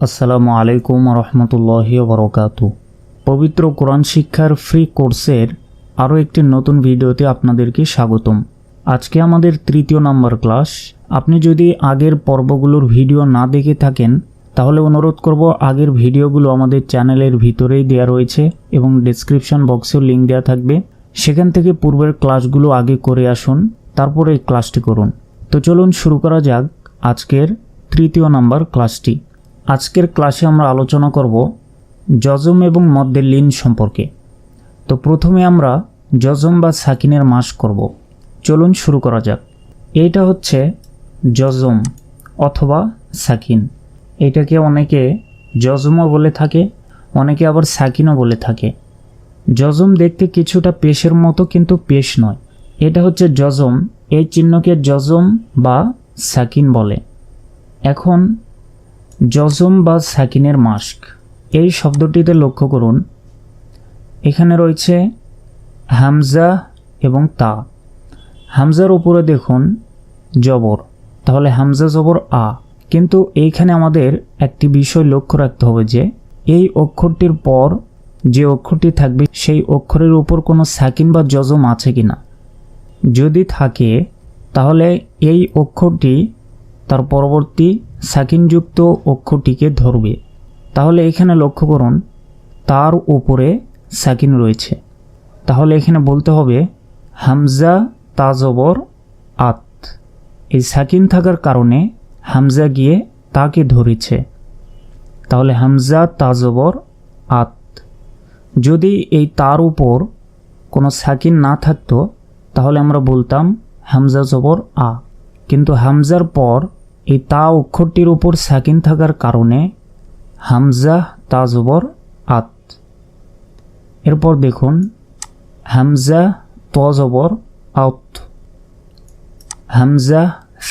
আসসালামু আলাইকুম রহমতুল্লাহি বরকাতু। পবিত্র কোরআন শিক্ষার ফ্রি কোর্সের আরও একটি নতুন ভিডিওতে আপনাদেরকে স্বাগতম। আজকে আমাদের তৃতীয় নম্বর ক্লাস। আপনি যদি আগের পর্বগুলোর ভিডিও না দেখে থাকেন তাহলে অনুরোধ করব, আগের ভিডিওগুলো আমাদের চ্যানেলের ভিতরেই দেওয়া রয়েছে এবং ডেসক্রিপশন বক্সেও লিঙ্ক দেওয়া থাকবে। সেখান থেকে পূর্বের ক্লাসগুলো আগে করে আসুন, তারপরে এই ক্লাসটি করুন। তো চলুন শুরু করা যাক আজকের তৃতীয় নম্বর ক্লাসটি। আজকের ক্লাসে আমরা আলোচনা করব জজম এবং মদ্দের লিন সম্পর্কে। তো প্রথমে আমরা জজম বা সাকিনের মাস করব। চলুন শুরু করা যাক। এইটা হচ্ছে জজম অথবা সাকিন। এটাকে অনেকে জজমও বলে থাকে, অনেকে আবার সাকিনও বলে থাকে। জজম দেখতে কিছুটা পেশের মতো, কিন্তু পেশ নয়। এটা হচ্ছে জজম। এই চিহ্নকে জজম বা সাকিন বলে। এখন জজম বা সাকিনের মাস্ক, এই শব্দটিতে লক্ষ্য করুন, এখানে রয়েছে হামজা এবং তা। হামজার উপরে দেখুন জবর, তাহলে হামজা জবর আ। কিন্তু এইখানে আমাদের একটি বিষয় লক্ষ্য রাখতে হবে যে এই অক্ষরটির পর যে অক্ষরটি থাকবে সেই অক্ষরের উপর কোনো সাকিন বা জজম আছে কিনা। যদি থাকে তাহলে এই অক্ষরটি তার পরবর্তী সাকিনযুক্ত অক্ষরটিকে ধরবে। তাহলে এখানে লক্ষ্য করুন তার উপরে সাকিন রয়েছে, তাহলে এখানে বলতে হবে হামজা তা জবর আত। এই সাকিন থাকার কারণে হামজা গিয়ে তাকে ধরেছে, তাহলে হামজা তা জবর আত। যদি এই তার উপর কোনো সাকিন না থাকতো তাহলে আমরা বলতাম হামজা জবর আ। কিন্তু হামজার পর এই তা অক্ষরটির উপর সাকিন থাকার কারণে হামজা তা জবর আত। এরপর দেখুন হামজা ত জবর আত, হামজা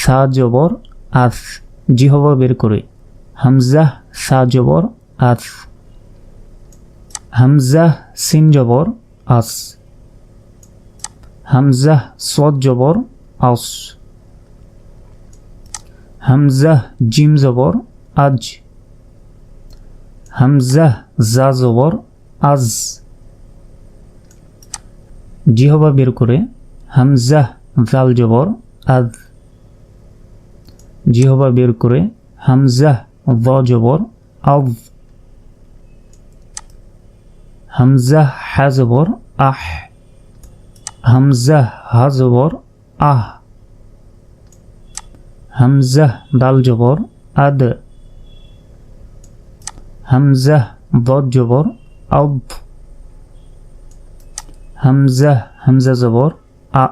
সা জবর আস। জিহবা বের করে হামজা সা জবর আস। হামজা সিন জবর আস, হামজা সদ জবর আস। হামজা জিম জবর আজ, হামজা জা জবর আজ। জিহবা বের করে হামজা জাল জবর আজ। জিহবা বের করে হামজা য জবর আজ। হামজা হা জবর আহ, হামজা হা জবর আহ। হামজা দাল জবর আদ, হামজা দদ জবর আদ। হামজা হামজা জবর আ,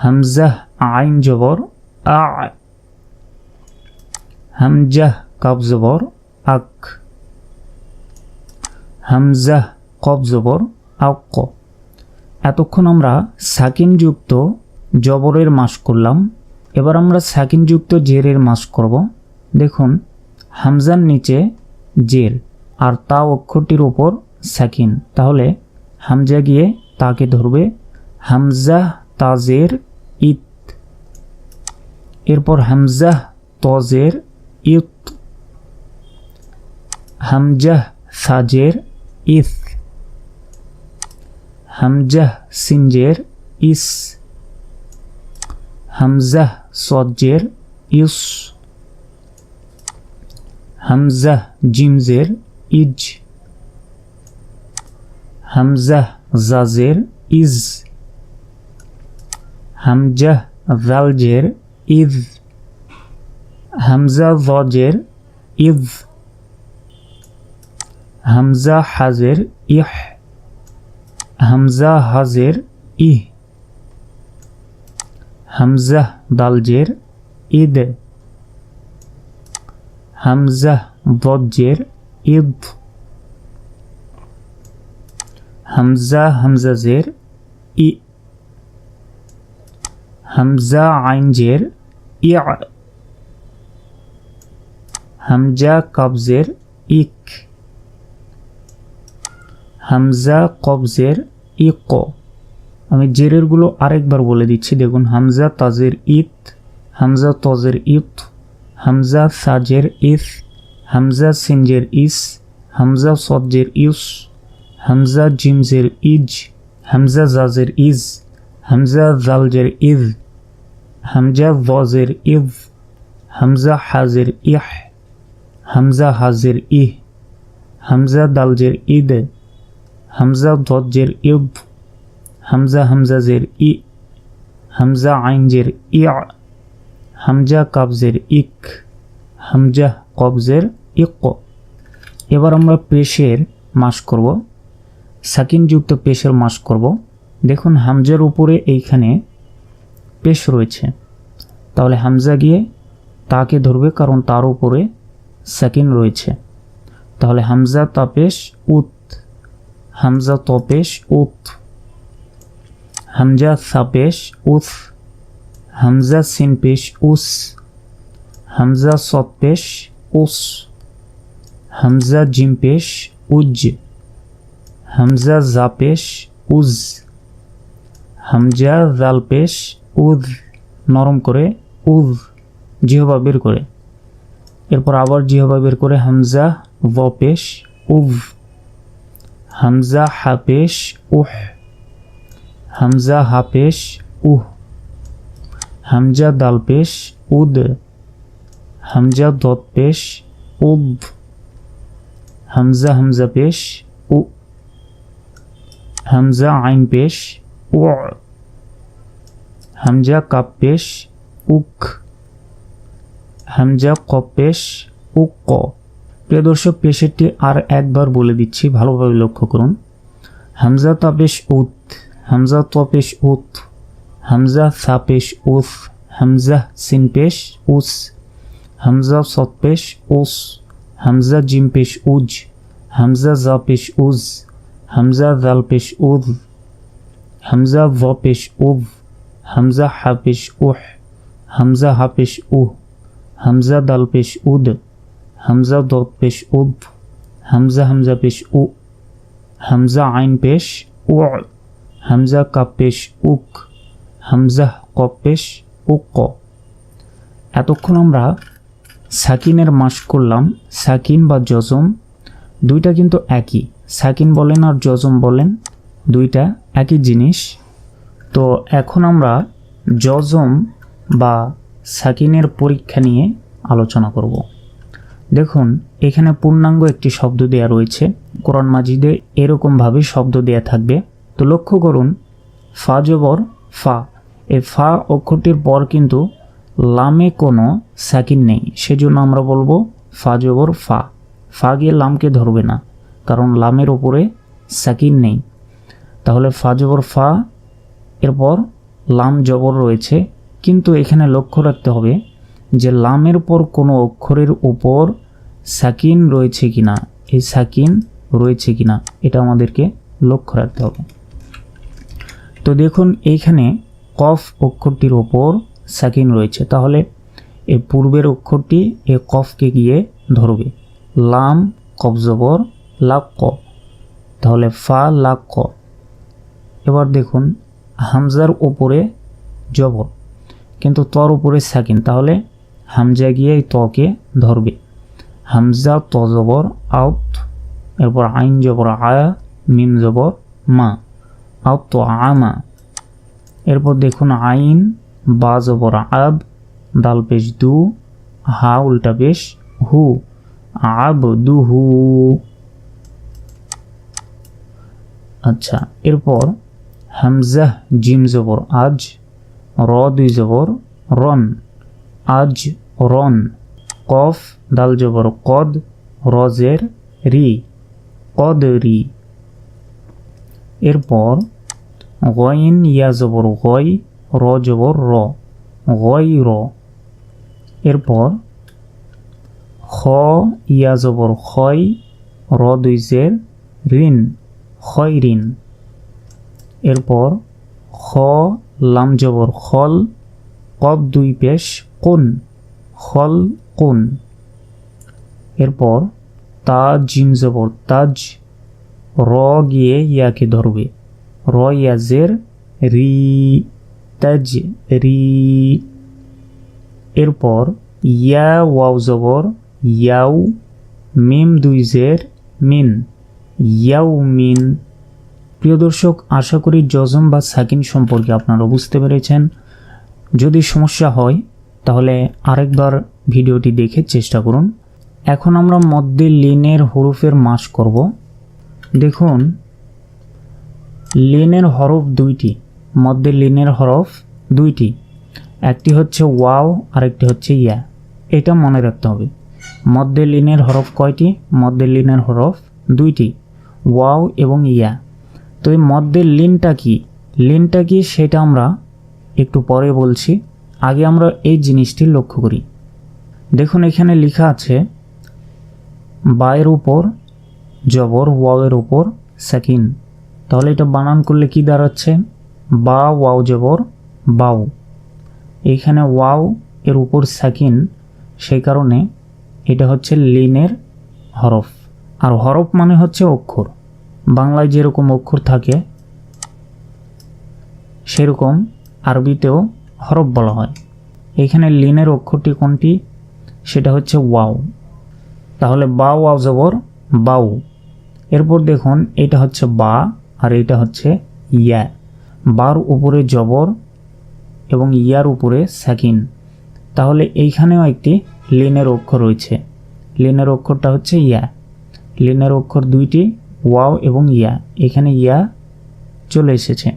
হামজা আইন জবর আ। হামজা কাব জবর আক, হামজা কব জবর আক। এতক্ষণ আমরা সাকিনযুক্ত জবরের মাস করলাম, এবার আমরা সাকিনযুক্ত জেরের মাস করব। দেখুন হামজার নিচে জের আর তা অক্ষরটির উপর সাকিন, তাহলে হামজা গিয়ে তাকে ধরবে, হামজা তাজের ইত। এরপর হামজা তজের ইত, হামজা সাজের ইস, হামজা সিনজের ইস, হামজা সজ্জের ইউস, হামজা জিমজের ইজ, হামজা জাজের ইজ, হামজা জালজের ইজ, হামজা জজের ইজ, হামজা হাজের ইহ, হামজা হাজের ইহ, হামজা দালজের ইদ, হামজা দজ্জের ইদ, হামজা হামজাজের ই, হামজা আইনজের ইয়া, হামজা কবজের ইক, হামজা কবজের ইক। আমি জেরেরগুলো আরেকবার বলে দিচ্ছি, দেখুন হামজা তাজের ইত, হামজা তজের ইত, হামজা সাজের ইস, হামজা সিনজের ইস, হামজা সজ্জের ইউস, হামজা জিমজের ইজ, হামজা জাজের ইজ, হামজা জালজের ইজ, হামজা ওয়াজের ইজ, হামজা হাজের ইহ, হামজা হাজের ইহ, হামজা দালজের ইদ, হামজা দজ্জের ইদ, হামজা হামজাজের ই, হামজা আইনজের ইয়া, হামজা কাবজের ইক, হামজা কবজের ইক। এবার আমরা পেশের মাস করব, সাকিনযুক্ত পেশের মাস করব। দেখুন হামজার উপরে এইখানে পেশ রয়েছে, তাহলে হামজা গিয়ে তাকে ধরবে কারণ তার উপরে সাকিন রয়েছে। তাহলে হামজা তাপেশ উত, হামজা তপেশ উত, হামজা সাপেশ উস, হামজা সিনপেশ উস, হামজা সৎপেশ উস, হামজা জিমপেশ উজ, হামজা জাপেশ উজ, হামজা জালপেশ উজ, নরম করে উজ, জিহবা বের করে। এরপর আবার জিহবা বের করে হামজা ওয়াপেশ উভ, হামজা হাপেশ উহ, হামজা হাপেশ উহ, হামজা দালপেশ উদ, হামজা দতপেশ উদ, হামজা হামজা পেশ উ, হামজা আইন পেশ উ, হামজা কাপ পেশ উক, হামজা কপ পেশ উক। প্রিয় দর্শক, পেশেরটি আর একবার বলে দিচ্ছি, ভালোভাবে লক্ষ্য করুন। হামজা তাপেশ উত, হামজা তপেশ উত, হামজা সাপেশ উস, হামজা সিনপেশ উস, হামজা সৎপেশ উস, হামজা জিমপেশ উজ, হামজা জাপেশ উজ, হামজা জালপেশ উজ, হামজা ওয়াপেশ উভ, হামজা হাপেশ উহ, হামজা হাপেশ উহ, হামজা দালপেশ উদ, হামজা দত পেশ উদ, হামজা হামজা পেশ উ, হামজা আইন পেশ উ, হামজা কাপ পেশ উক, হামজা কপ পেশ উক। এতক্ষণ আমরা সাকিনের মাস করলাম। সাকিন বা জজম দুইটা কিন্তু একই, সাকিন বলেন আর জজম বলেন দুইটা একই জিনিস। তো এখন আমরা জজম বা সাকিনের পরীক্ষা নিয়ে আলোচনা করব। দেখুন এখানে পূর্ণাঙ্গ একটি শব্দ দেয়া রয়েছে, কোরআন মাজিদে এরকমভাবে শব্দ দেয়া থাকবে। তো লক্ষ্য করুন, ফা জবর ফা, এই ফা অক্ষরটির পর কিন্তু লামে কোনো সাকিন নেই, সেজন্য আমরা বলবো ফা জবর ফা। ফা গিয়ে লামকে ধরবে না, কারণ লামের ওপরে সাকিন নেই। তাহলে ফা জবর ফা, এরপর লাম জবর রয়েছে, কিন্তু এখানে লক্ষ্য রাখতে হবে যে লামের পর কোনো অক্ষরের উপর সাকিন রয়েছে কিনা, এই সাকিন রয়েছে কিনা এটা আমাদেরকে লক্ষ্য রাখতে হবে। তো দেখুন এইখানে কফ অক্ষরটির ওপর সাকিন রয়েছে, তাহলে এই পূর্বের অক্ষরটি এই কফকে গিয়ে ধরবে। লাম কফ জবর লাক ক, তাহলে ফা লাক ক। এবার দেখুন হামজার ওপরে জবর, কিন্তু তর উপরে সাকিন, তাহলে হামজা গিয়ে এই তকে ধরবে। হামজা ত জবর আউত, এরপর আইন জবর আয়া, মিম জবর মা, আউত তো আমা। এরপর দেখুন আইন বা জবর আব, দাল পেশ দু, হা উল্টা পেশ হু, আব দু হু। আচ্ছা, এরপর হামজা জিম জবর আজ, র দুই জবর রন, আজ রন। কফ দাল জবর কদ, রজের রি, কদ রি। এরপর গইন ইয়া জবর গয়, র জবর র, গয় র। এরপর খ ইয়া জবর খয়, র দুই জের ঋণ, খয় ঋণ। এরপর খ লাম জবর খল, কব দুই পেশ কুন, খল কুন। এরপর তা জিম জবর তাজ, র গিয়ে ইয়াকে ধরবে, র ইয়াজের রি, তাজ রি। এরপর ইয়া ওয়াও জবর ইয়াউ, মিম দুই জের মিন, ইয়াউ মিন। প্রিয় দর্শক, আশা করি জজম বা সাকিন সম্পর্কে আপনারা বুঝতে পেরেছেন। যদি সমস্যা হয় তাহলে আরেকবার ভিডিওটি দেখে চেষ্টা করুন। এখন আমরা মধ্যে লিনের হরফের মাস করব। দেখুন, লিনের হরফ দুইটি, মধ্যে লিনের হরফ দুইটি, একটি হচ্ছে ওয়াও আর একটি হচ্ছে ইয়া। এটা মনে রাখতে হবে। মধ্যে লিনের হরফ কয়টি? মধ্যে লিনের হরফ দুইটি, ওয়াও এবং ইয়া। তো এই মধ্যে লিনটা কি, লিনটা কি সেটা আমরা একটু পরে বলছি। আগে আমরা এই জিনিসটি লক্ষ্য করি। দেখুন, এখানে লেখা আছে বায়ের উপর জবর, ওয়াওয়ের উপর সাকিন। তাহলে এটা বানান করলে কি দাঁড়াচ্ছে? বা ওয়াও জবর বাউ। এইখানে ওয়াও এর উপর সাকিন, সেই কারণে এটা হচ্ছে লিনের হরফ। আর হরফ মানে হচ্ছে অক্ষর। বাংলায় যেরকম অক্ষর থাকে সেরকম আরবিতেও হরফ বলা হয়। এখানে লিনের অক্ষরটি কোনটি? সেটা হচ্ছে ওয়াও। তাহলে বা ওয়াও জবর বাউ। এরপর দেখুন, এটা হচ্ছে বা আর এটা হচ্ছে ইয়া। বার উপরে জবর এবং ইয়ার উপরে সাকিন। তাহলে এইখানেও একটি লিনের অক্ষর রয়েছে। লিনের অক্ষরটা হচ্ছে ইয়া। লিনের অক্ষর দুইটি, ওয়াও এবং ইয়া। এখানে ইয়া চলে এসেছে।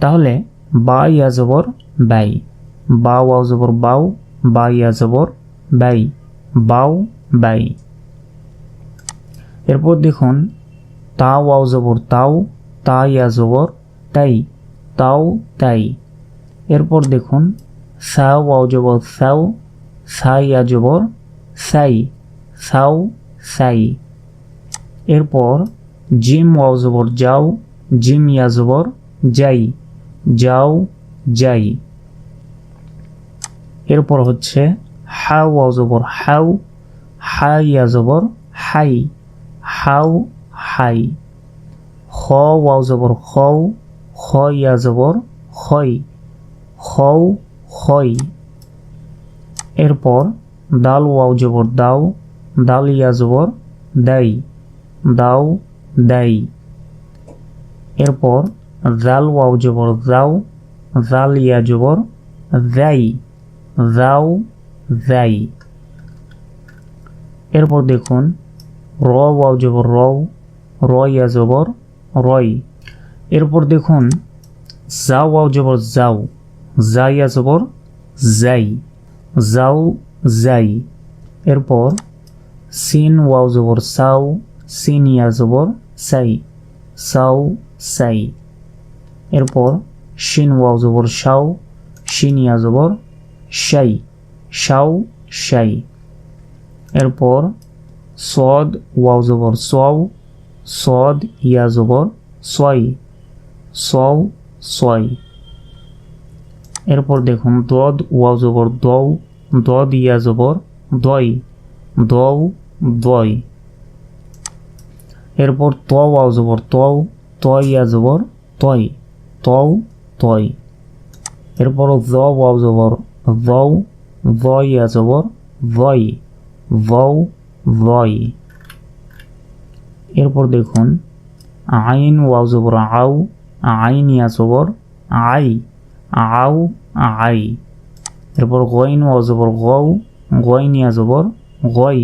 তাহলে বা ইয়া জবর বাই, বা ওয়াও জবর বাউ, বা ইয়া জবর বাই, বাউ বাই। এরপর দেখুন, তা ওয়াও জবর তাও, তা ইয়া জবর তাই, তাও তাই। এরপর দেখুন, সা ওয়াও জবর সাও, সা ইয়া জবর সাই, সাও সাই। এরপর জিম ওয়াও জবর যাও, জিম ইয়া জবর যাই, যাও যাই। এরপর হচ্ছে হা ওয়াও জবর হাউ, হা ইয়া জবর হাই, হাউ হাই। খ ওয়াও জবর খও, খ ইয়া জবর খই, খও খই। এরপর দাল ওয়াও জবর দাও, দাল ইয়া জবর দাই, দাও দাই। এরপর জাল ওয়াও জবর যাও, জাল ইয়া জবর যাই, যাও যাই। এরপর দেখুন, র ওয়াও জবর রও, র ইয়া জবর রই। এরপর দেখুন, যা ওয়াও জবর যাও, যা ইয়া জবর যাই, যাও যাই। এরপর সিন ওয়াও জবর সাও, সিন ইয়া জবর সাই, সাও সাই। এরপর শিন ওয়াও জবর শাও, শিন ইয়া জবর শাই, শাও শাই। এরপর সদ ওয়াও জবর সও, সদ ইয়া জবর সয়, সও সয়। এরপর দেখুন, দদ ওয়াও জবর দৌ, দদ ইয়া জবর দই, দৌ দই। এরপর ত ওয়াও জবর তৌ, ত ইয়া জবর তয়, তৌ তয়। এরপর জ ওয়াও জবর যৌ, জ ইয়া জবর যই, যৌ যই। এরপর দেখুন, আইন ওয়াও জবর আউ, আইন ইয়া জবর আই, আউ আই। এরপর গইন ওয়াও জবর গৌ, গইন ইয়া জবর গই,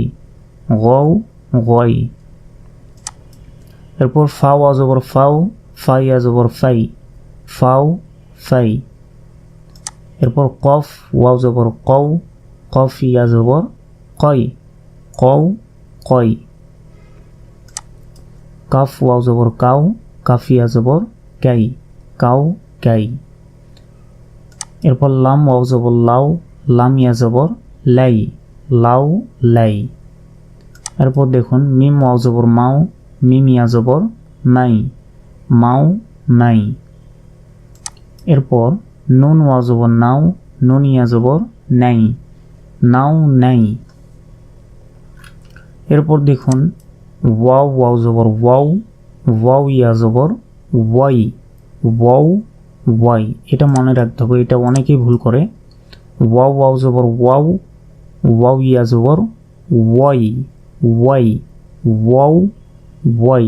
গৌ গই। এরপর ফা ওয়াও জবর ফাও, ফা ইয়া জবর ফাই, ফাও ফাই। এরপর কফ ওয়াও জবর কৌ, কফ ইয়া জবর কই, কৌ কই। কাফ ওয়াও জবর কাউ, কাফ ইয়া জবর কাই, কাউ কাই। এরপর লাম ওয়াও জবর লাউ, লাম ইয়া জবর লাই, লাউ লাই। এরপর দেখুন, মিম ওয়াও জবর মাও, মিম ইয়া জবর মাই, মাও মাই। এরপর নুন ওয়াও জবর নাও, নুন ইয়া জবর নাই, নাও নাই। এরপর দেখুন, ওয়াও ওয়াও জবর ওয়াও, ওয়াও ইয়া জবর ওয়াই, ওয়াও ওয়াই। এটা মনে রাখতে হবে, এটা অনেকেই ভুল করে। ওয়াও ওয়াও জবর ওয়াও, ওয়াও ইয়া জবর ওয়াই, ওয়াই, ওয়াও ওয়াই।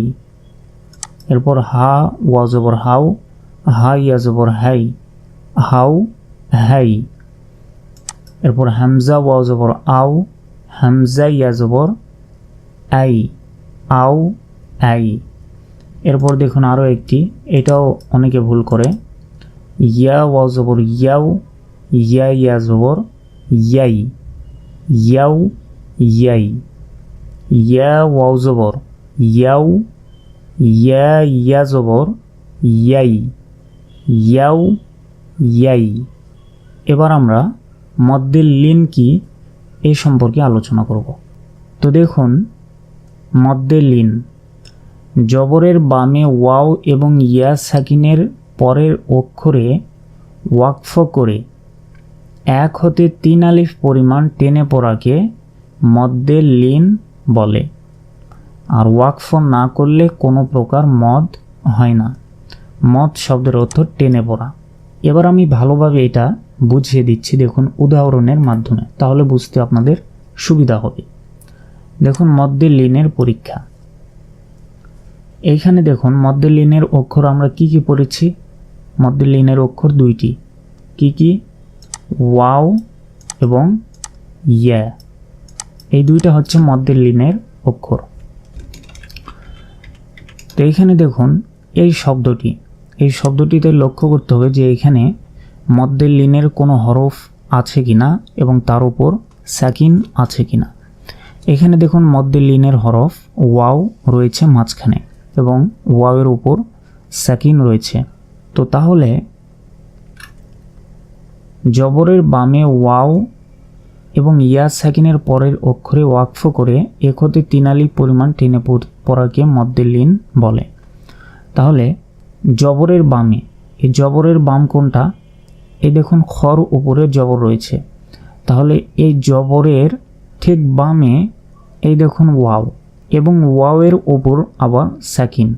এরপর হা ওয়া জবর হাও, হা ইয়া জবর হাই, হাও হাই। এরপর হামজা ওয়া জবর আও, হামজা ইয়া জবর আই, আও আই। এরপর দেখুন আরও একটি, এটাও অনেকে ভুল করে, ইয়া ওয়া জবর ইয়াও, ইয়া ইয়া জবর ইয়াই, ইয়াও ইয়াই। ইয়া ওয়াও জবর ইয়াও, ইয়া ইয়া জবর ইয়াই, ইয়াও ইয়াই। এবার আমরা মদ্দের লিন কি এই সম্পর্কে আলোচনা করব। তো দেখুন মদ্দের লিন, জবরের বামে ওয়াও এবং ইয়া সাকিনের পরের অক্ষরে ওয়াকফ করে 1 হতে 3 আলিফ পরিমাণ টেনে পড়াকে মদ্দের লিন বলে। আর ওয়াকফ না করলে কোনো প্রকার মদ হয় না। মদ শব্দের অর্থ টেনে পড়া। এবার আমি ভালোভাবে এটা বুঝিয়ে দিচ্ছি, দেখুন উদাহরণের মাধ্যমে, তাহলে বুঝতে আপনাদের সুবিধা হবে। দেখুন মদ্দের লিনের পরীক্ষা। এইখানে দেখুন মদ্দের লিনের অক্ষর আমরা কি কি পড়েছি। মদ্দের লিনের অক্ষর দুইটি, কি কি? ওয়াও এবং ইয়া, এই দুইটা হচ্ছে মদ্দের লিনের অক্ষর। তো এইখানে দেখুন এই শব্দটিতে লক্ষ্য করতে হবে যে এখানে মদ্দের লিনের কোনো হরফ আছে কিনা এবং তার উপর সাকিন আছে কিনা। এখানে দেখুন মদ্দের লিনের হরফ ওয়াও রয়েছে মাঝখানে এবং ওয়াওয়ের উপর সাকিন রয়েছে। তো তাহলে জবরের বামে ওয়াও এবং ইয়া সাকিনের পরের অক্ষরে ওয়াকফ করে 1 হতে 3 আলিফ পরিমাণ টেনে পড়াকে মদ্দের লিন বলে। তাহলে জবরের বামে, এই জবরের বাম কোনটা? এই দেখুন খর উপরে জবর রয়েছে, তাহলে এই জবরের ঠিক বামে এই দেখুন ওয়াও এবং ওয়াওয়ের ওপর আবার সাকিন।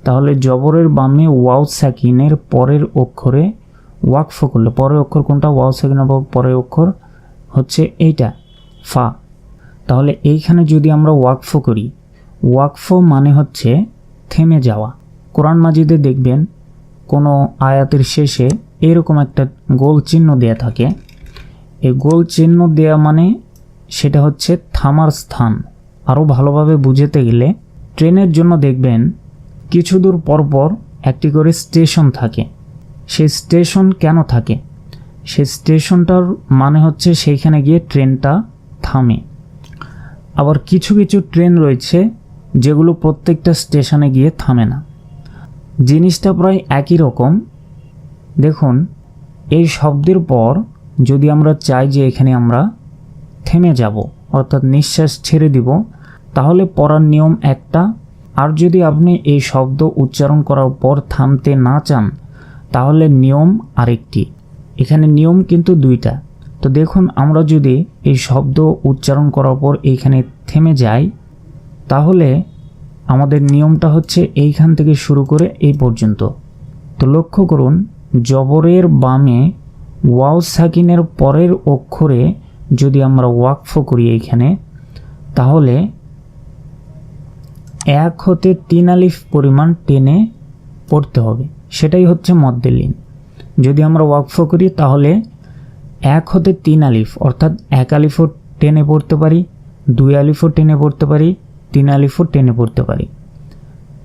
তাহলে জবরের বামে ওয়াও সাকিনের পরের অক্ষরে ওয়াকফ করলে, পরের অক্ষর কোনটা? ওয়াও সাকিনের পরের অক্ষর হচ্ছে এইটা, ফা। তাহলে এইখানে যদি আমরা ওয়াকফ করি, ওয়াকফ মানে হচ্ছে থেমে যাওয়া। কোরআন মাজিদে দেখবেন কোনো আয়াতের শেষে এরকম একটা গোল চিহ্ন দেয়া থাকে। এই গোল চিহ্ন দেয়া মানে সেটা হচ্ছে থামার স্থান। আরও ভালোভাবে বুঝতে গেলে ট্রেনের জন্য দেখবেন কিছু দূর পরপর একটি করে স্টেশন থাকে। সেই স্টেশন কেন থাকে? সেই স্টেশনটার মানে হচ্ছে সেইখানে গিয়ে ট্রেনটা থামে। আবার কিছু কিছু ট্রেন রয়েছে যেগুলো প্রত্যেকটা স্টেশনে গিয়ে থামে না। জিনিসটা প্রায় একই রকম। দেখুন এই শব্দের পর যদি আমরা চাই যে এখানে আমরা থেমে যাব, অর্থাৎ নিঃশ্বাস ছেড়ে দিব, তাহলে পড়ার নিয়ম একটা। আর যদি আপনি এই শব্দ উচ্চারণ করার পর থামতে না চান, তাহলে নিয়ম আরেকটি। এখানে নিয়ম কিন্তু দুইটা। তো দেখুন আমরা যদি এই শব্দ উচ্চারণ করার পর এইখানে থেমে যাই, তাহলে আমাদের নিয়মটা হচ্ছে এইখান থেকে শুরু করে এই পর্যন্ত। তো লক্ষ্য করুন জবরের বামে ওয়াও সাকিনের পরের অক্ষরে যদি আমরা ওয়াকফ করি এইখানে, তাহলে 1 হতে 3 আলিফ পরিমাণ টেনে পড়তে হবে, সেটাই হচ্ছে মদ্দের লিন। যদি আমরা ওয়াকফ করি তাহলে 1 হতে 3 আলিফ, অর্থাৎ 1 আলিফও টেনে পড়তে পারি, 2 আলিফও টেনে পড়তে পারি, 3 আলিফও টেনে পড়তে পারি।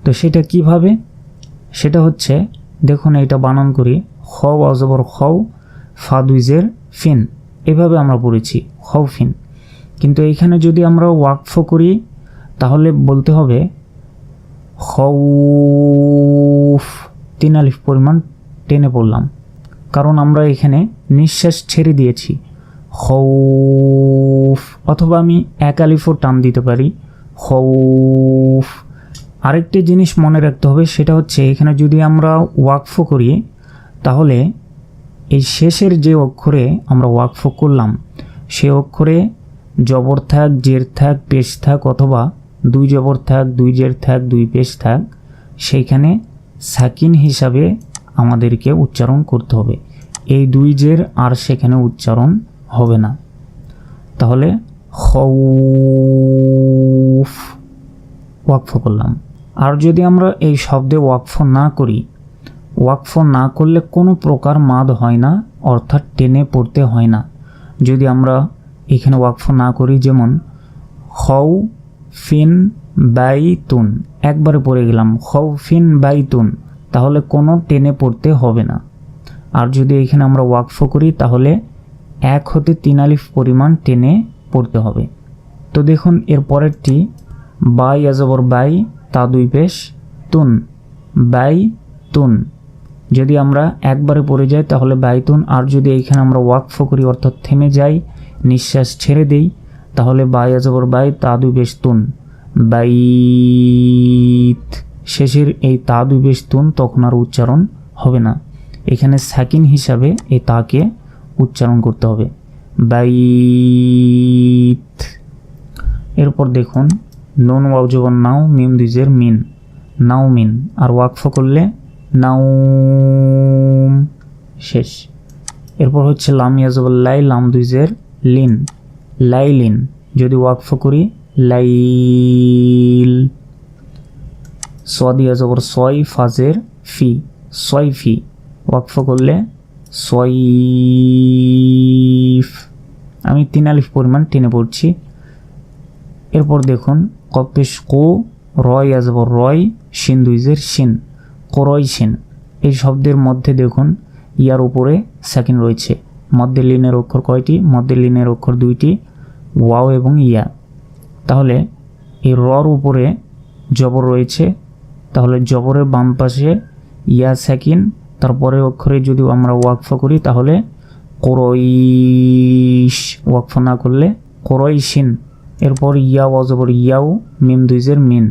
তো সেটা কিভাবে? সেটা হচ্ছে দেখুন এটা বানান করি, খ অজবর খও, ফা দুইজের ফিন, এভাবে আমরা পড়েছি খও ফিন। কিন্তু এইখানে যদি আমরা ওয়াকফ করি তাহলে বলতে হবে খৌফ, 3 আলিফ পরিমাণ টেনে পড়লাম, কারণ আমরা এখানে নিঃশ্বাস ছেড়ে দিয়েছি খৌফ। অথবা আমি 1 আলিফও টান দিতে পারি খৌফ। আরেকটি জিনিস মনে রাখতে হবে, সেটা হচ্ছে এখানে যদি আমরা ওয়াকফ করি তাহলে এই শেষের যে অক্ষরে আমরা ওয়াকফ করলাম সে অক্ষরে জবর থাক, জের থাক, পেশ থাক, অথবা 2 জবর থাক, 2 জের থাক, 2 পেশ থাক, সেইখানে সাকিন হিসাবে আমাদেরকে উচ্চারণ করতে হবে। এই দুই জের আর সেখানে উচ্চারণ হবে না। তাহলে খৌফ ওয়াকফ করলাম। আর যদি আমরা এই শব্দে ওয়াকফ না করি, ওয়াকফ না করলে কোনো প্রকার মাদ হয় না, অর্থাৎ টেনে পড়তে হয় না। যদি আমরা এখানে ওয়াকফ না করি, যেমন খৌফিন বাইতুন, একবারে পড়ে গেলাম খৌফিন বাইতুন, তাহলে কোনো টেনে পড়তে হবে না। আর যদি এখানে আমরা ওয়াকফ করি তাহলে 1 হতে 3 আলিফ পরিমাণ টেনে পড়তে হবে। তো দেখুন এর পরেরটি বাই আজবর বাই, তা দুই পেশ, তুন, বাই তুন। যদি আমরা একবারে পড়ে যাই তাহলে বাইতুন, আর যদি এইখানে আমরা ওয়াকফ করি অর্থাৎ থেমে যাই, নিঃশ্বাস ছেড়ে দেই, তাহলে বাই আজবর বাই, তা দুই পেশ তুন, বাইত। শেষের এই তা দুই পেশ তুন তখন আর উচ্চারণ হবে না, এখানে সাকিন হিসাবে এই তাকে উচ্চারণ করতে হবে, বাইত। এরপর দেখুন নুন ওয়াও জবর নাও, মিম দুইজের মিন, নাও মিন। আর ওয়াকফ করলে নাউম, শেষ। এরপর হচ্ছে লাম ইয়াজবর লাই, লাম দুইজের লিন, লাইলিন। যদি ওয়াকফ করি লাইল। সদ ইয়াজবর সয়, ফাজের ফি, সয়ফি। ওয়াকফ করলে সয়ফ। আমি 3 আলিফ পরিমাণ টেনে পড়ছি। এরপর দেখুন কপেশ কো, রয় আজবর রয়, শিন দুইজের শিন, করয় শিন। এই শব্দের মধ্যে দেখুন ইয়ার উপরে সাকিন রয়েছে। মধ্যে লিনের অক্ষর কয়টি? মধ্যে লিনের অক্ষর 2টি, ওয়াও এবং ইয়া। তাহলে এই রর উপরে জবর রয়েছে, তাহলে জবরের বাম পাশে ইয়া সাকিন, তারপরে অক্ষরে যদি আমরা ওয়াকফ করি তাহলে করইশ, ওয়াকফ না করলে করইশিন। এরপর ইয়াও অজবর ইয়াও, মিম দুইজের মিন,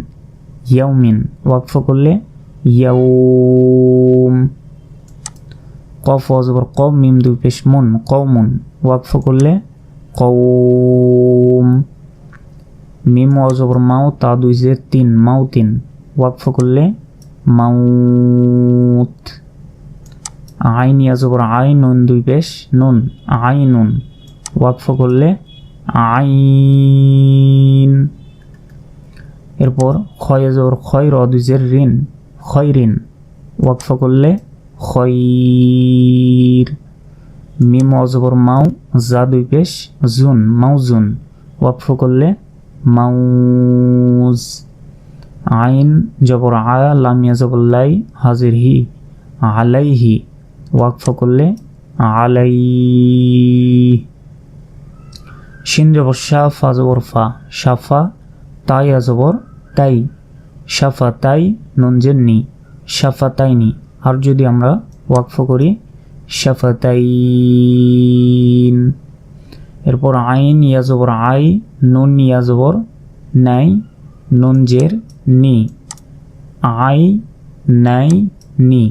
ইয়াও মিন। ওয়াকফ করলে ইয়াউম। কফ অজবর ক, মিম দুই পেশ মুন, কওমুন। ওয়াকফ করলে কওম। মিম অজবর মাও, তা দুইজের তিন, মাউতিন। ওয়াকফ করলে মাউত। আইন ইয়াজবর আই, নুন দুই পেশ নুন, আইনুন। ওয়াকফ করলে আইন। এরপর খয় আজবর খয়, র দুইজের রিন, খয়রিন। ওয়াকফ করলে খয়র। মিম অজবর মাও, জা দুই পেশ জুন, মাউজুন। ওয়াকফ করলে মাউজ। আইন জবর আয়া, লাম ইয়াজবর লাই, হাজির হি, আলাইহি। ওয়াকফ করলে আলাই। শিন জবর শা, ফা জবর ফা, সাফা। তাই আজবর তাই, সাফা তাই, নুন জের নি, সাফা তাইনি। আর যদি আমরা ওয়াকফ করি সাফা তাইন। এরপর আইন ইয়াজবর আই, নুন ইয়াজবর নাই, নুন জের নি, আই নাই নি।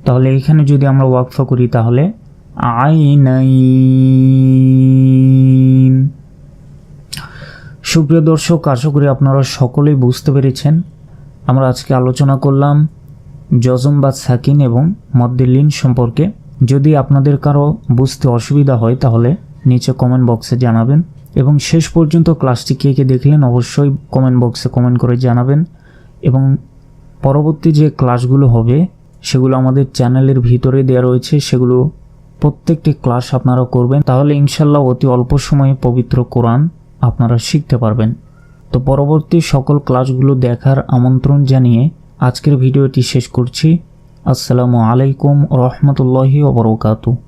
তাহলে এখানে যদি আমরা ওয়াকফ করি তাহলে আই নাই। সুপ্রিয় দর্শক, আশা করি আপনারা সকলেই বুঝতে পেরেছেন। আমরা আজকে আলোচনা করলাম জজম বা সাকিন এবং মদ্দে লিন সম্পর্কে। যদি আপনাদের কারো বুঝতে অসুবিধা হয় তাহলে নিচে কমেন্ট বক্সে জানাবেন, এবং শেষ পর্যন্ত ক্লাসটি কে কে দেখলেন অবশ্যই কমেন্ট বক্সে কমেন্ট করে জানাবেন। এবং পরবর্তী যে ক্লাসগুলো হবে সেগুলো আমাদের চ্যানেলের ভিতরে দেওয়া রয়েছে, সেগুলো প্রত্যেকটি ক্লাস আপনারা করবেন, তাহলে ইনশাল্লাহ অতি অল্প সময়ে পবিত্র কোরআন আপনারা শিখতে পারবেন। তো পরবর্তী সকল ক্লাসগুলো দেখার আমন্ত্রণ জানিয়ে আজকের ভিডিওটি শেষ করছি। আসসালামু আলাইকুম রহমতুল্লাহি ওয়া বারাকাতুহু।